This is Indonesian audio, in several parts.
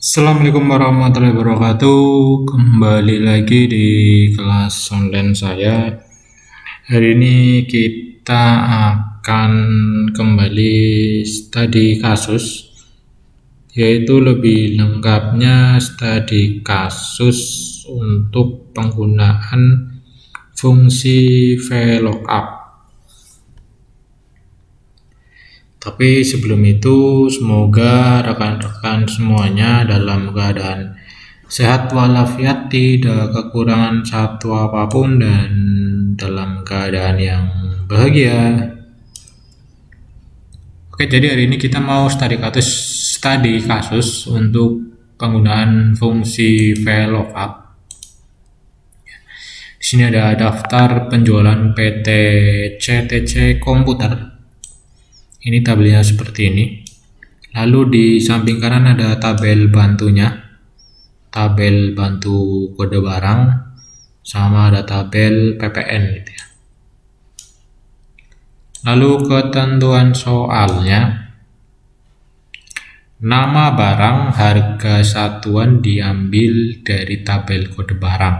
Assalamualaikum warahmatullahi wabarakatuh. Kembali lagi di kelas online saya. Hari ini kita akan kembali studi kasus, yaitu lebih lengkapnya studi kasus untuk penggunaan fungsi VLOOKUP. Tapi sebelum itu, semoga rekan-rekan semuanya dalam keadaan sehat walafiat, tidak kekurangan satu apapun, dan dalam keadaan yang bahagia. Oke, jadi hari ini kita mau studi kasus untuk penggunaan fungsi VLOOKUP. Di sini ada daftar penjualan PT CTC Komputer. Ini tabelnya seperti ini. Lalu di samping kanan ada tabel bantunya, tabel bantu kode barang, sama ada tabel PPN gitu ya. Lalu ketentuan soalnya, nama barang harga satuan diambil dari tabel kode barang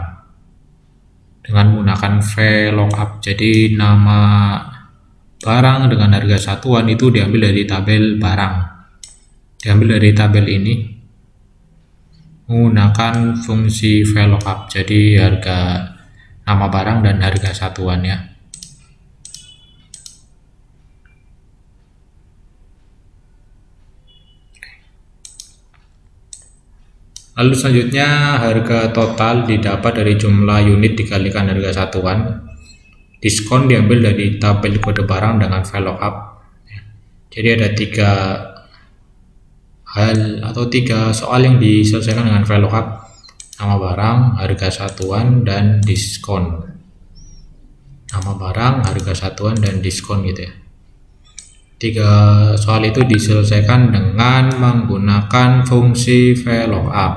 dengan menggunakan VLOOKUP. Jadi nama barang dengan harga satuan itu diambil dari tabel barang, diambil dari tabel ini menggunakan fungsi VLOOKUP. Jadi harga nama barang dan harga satuannya. Lalu selanjutnya, harga total didapat dari jumlah unit dikalikan harga satuan. Diskon diambil dari tabel kode barang dengan VLOOKUP. Jadi ada tiga soal yang diselesaikan dengan VLOOKUP: nama barang, harga satuan, dan diskon. Nama barang, harga satuan, dan diskon gitu ya. Tiga soal itu diselesaikan dengan menggunakan fungsi VLOOKUP.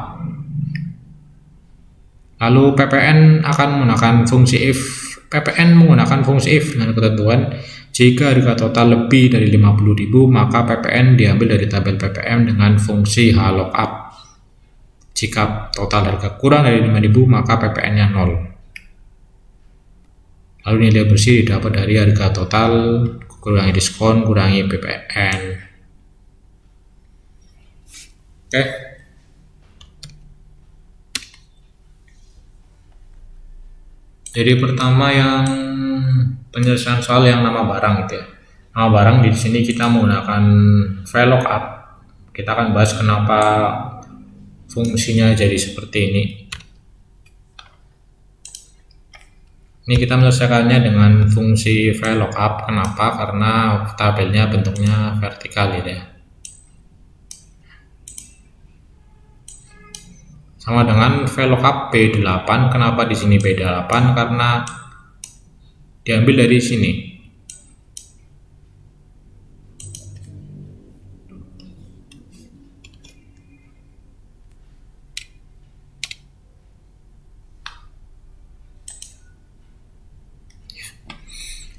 Lalu PPN akan menggunakan fungsi if. PPN menggunakan fungsi if dengan ketentuan jika harga total lebih dari 50.000, maka PPN diambil dari tabel PPM dengan fungsi HLOOKUP. Jika total harga kurang dari 5.000, maka PPN-nya 0. Lalu nilai bersih didapat dari harga total kurangi diskon kurangi PPN. Oke. Jadi pertama yang penyelesaian soal yang nama barang gitu ya. Nama barang di sini kita menggunakan VLOOKUP. Kita akan bahas kenapa fungsinya jadi seperti ini. Ini kita menyelesaikannya dengan fungsi VLOOKUP. Kenapa? Karena tabelnya bentuknya vertikal gitu ya. Sama dengan VLOOKUP B8. Kenapa di sini B8? Karena diambil dari sini.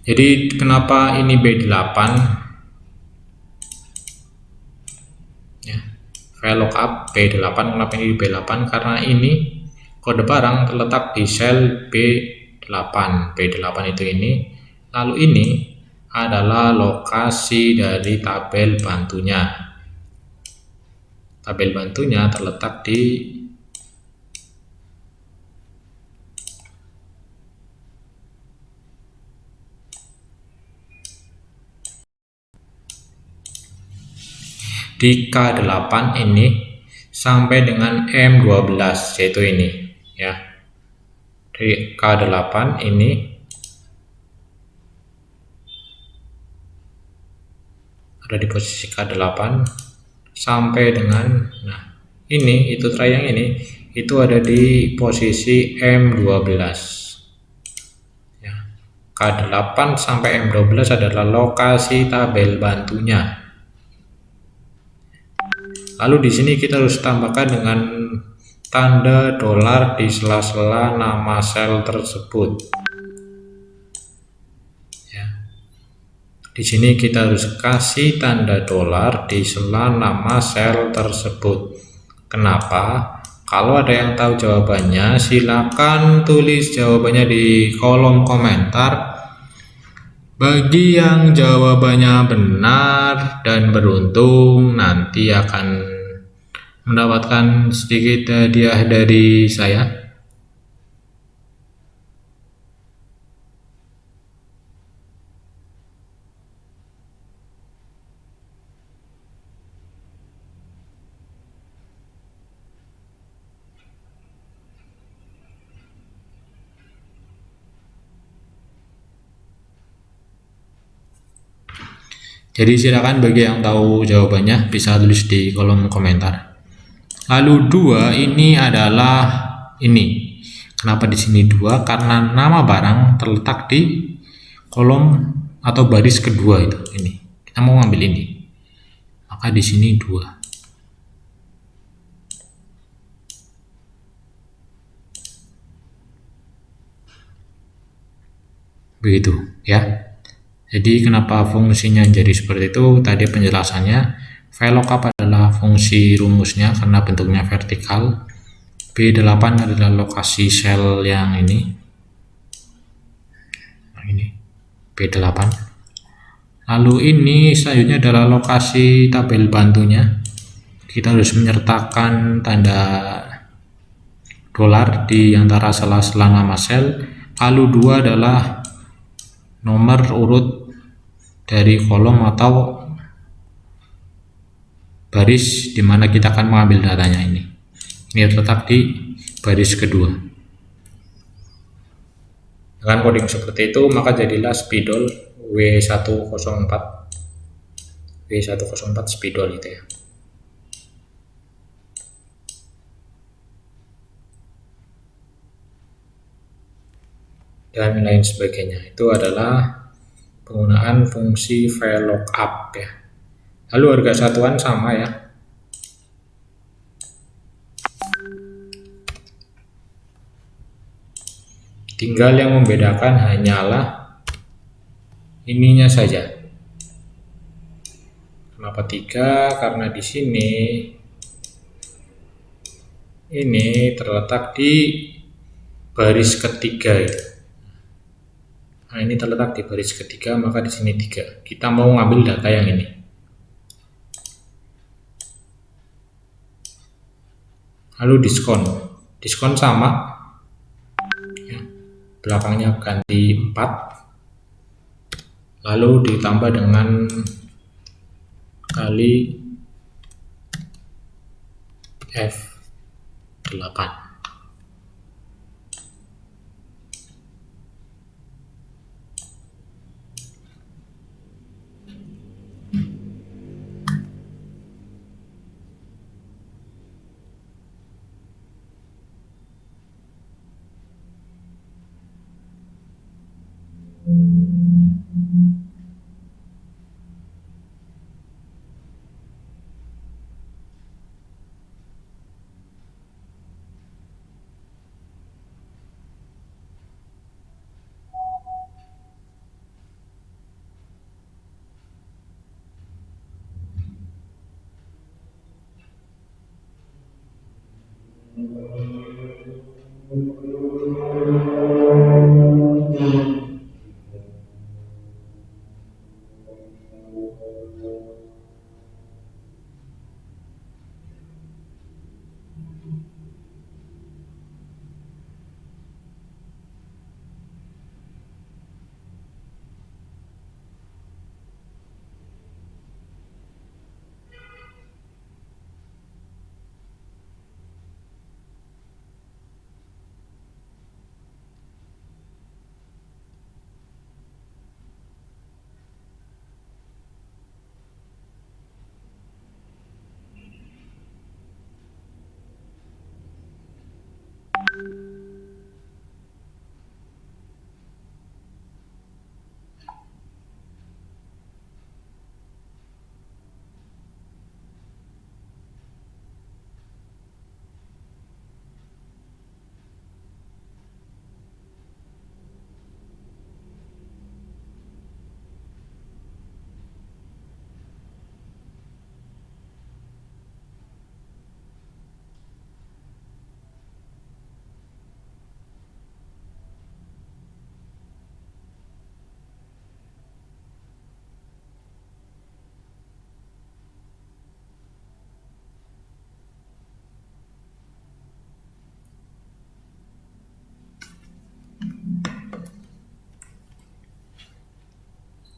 Jadi kenapa ini B8? Ya, VLOOKUP B8. Kenapa ini B8? Karena ini kode barang terletak di sel B8. B8 itu ini. Lalu ini adalah lokasi dari tabel bantunya. Tabel bantunya terletak di K8 ini sampai dengan M12, yaitu ini ya. Di K8 ini ada di posisi K8 sampai dengan ini, itu trayang ini itu ada di posisi M12 ya. K8 sampai M12 adalah lokasi tabel bantunya. Lalu di sini kita harus tambahkan dengan tanda dolar di sela-sela nama sel tersebut. Ya. Di sini kita harus kasih tanda dolar di sela nama sel tersebut. Kenapa? Kalau ada yang tahu jawabannya, silakan tulis jawabannya di kolom komentar. Bagi yang jawabannya benar dan beruntung, nanti akan mendapatkan sedikit hadiah dari saya. Jadi silakan bagi yang tahu jawabannya bisa tulis di kolom komentar. Lalu dua ini adalah ini. Kenapa di sini dua? Karena nama barang terletak di kolom atau baris kedua itu. Ini kita mau ngambil ini, maka di sini dua. Begitu ya. Jadi kenapa fungsinya jadi seperti itu? Tadi penjelasannya, VLOOKUP adalah fungsi rumusnya karena bentuknya vertikal. B8 adalah lokasi sel yang ini. Nah, ini B8. Lalu ini selanjutnya adalah lokasi tabel bantunya. Kita harus menyertakan tanda dolar di antara sela-sela nama sel. Lalu dua adalah nomor urut dari kolom atau baris di mana kita akan mengambil datanya ini. Ini terletak di baris kedua. Dengan coding seperti itu, maka jadilah spidol W104 spidol itu ya. Dan lain sebagainya. Itu adalah penggunaan fungsi VLOOKUP ya. Lalu harga satuan sama ya. Tinggal yang membedakan hanyalah ininya saja. Kenapa 3? Karena di sini ini terletak di baris ketiga itu. Nah, ini terletak di baris ketiga, maka di sini 3. Kita mau ngambil data yang ini. Lalu diskon sama ya, belakangnya ganti 4 lalu ditambah dengan kali F8.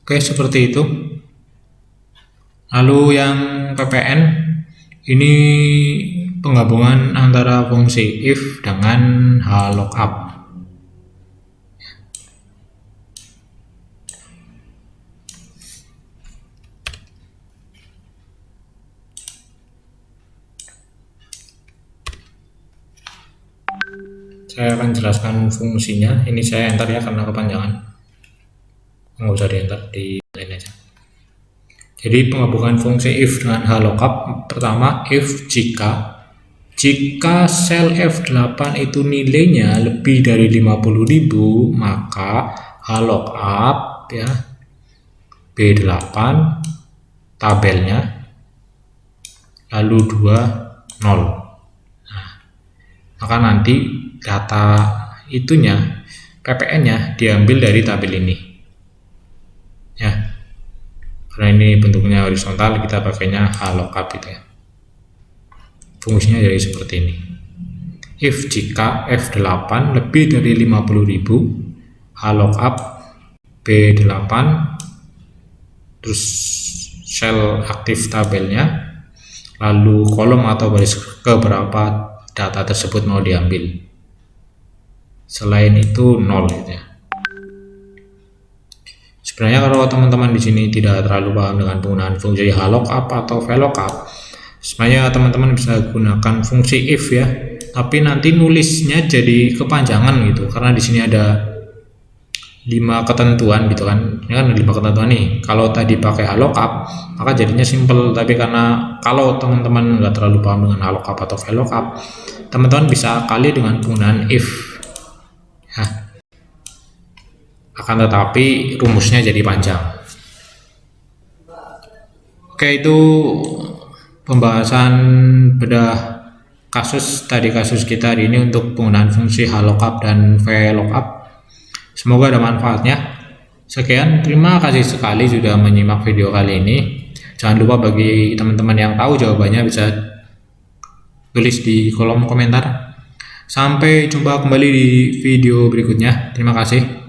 Oke, seperti itu. Lalu yang ppn ini penggabungan antara fungsi if dengan hlookup. Saya akan jelaskan fungsinya. Ini saya enter ya karena kepanjangan. Nggak usah di enter, di lain aja. Jadi penggabungan fungsi if dengan hlookup. Pertama, if jika sel F8 itu nilainya lebih dari 50.000, maka hlookup ya B8 tabelnya lalu 2 0. Nah, maka nanti data itunya ppn-nya diambil dari tabel ini. Ya. Karena ini bentuknya horizontal, kita pakainya hlookup gitu ya. Fungsinya jadi seperti ini. If jika F8 lebih dari 50.000, hlookup B8 terus sel aktif tabelnya, lalu kolom atau baris keberapa data tersebut mau diambil. Selain itu 0 gitu ya. Sebenarnya kalau teman-teman di sini tidak terlalu paham dengan penggunaan fungsi hlookup atau VLOOKUP, sebenarnya teman-teman bisa gunakan fungsi if ya, tapi nanti nulisnya jadi kepanjangan gitu, karena di sini ada 5 ketentuan gitu kan. Ini kan 5 ketentuan nih. Kalau tadi pakai hlookup, maka jadinya simple, tapi karena kalau teman-teman nggak terlalu paham dengan hlookup atau VLOOKUP, teman-teman bisa kali dengan penggunaan if. Nah, akan tetapi rumusnya jadi panjang. Oke, itu pembahasan bedah kasus kita hari ini untuk penggunaan fungsi hlookup dan VLOOKUP. Semoga ada manfaatnya. Sekian, terima kasih sekali sudah menyimak video kali ini. Jangan lupa bagi teman-teman yang tahu jawabannya bisa tulis di kolom komentar. Sampai jumpa kembali di video berikutnya. Terima kasih.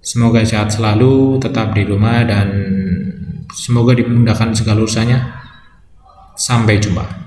Semoga sehat selalu, tetap di rumah, dan semoga dimudahkan segala urusannya. Sampai jumpa.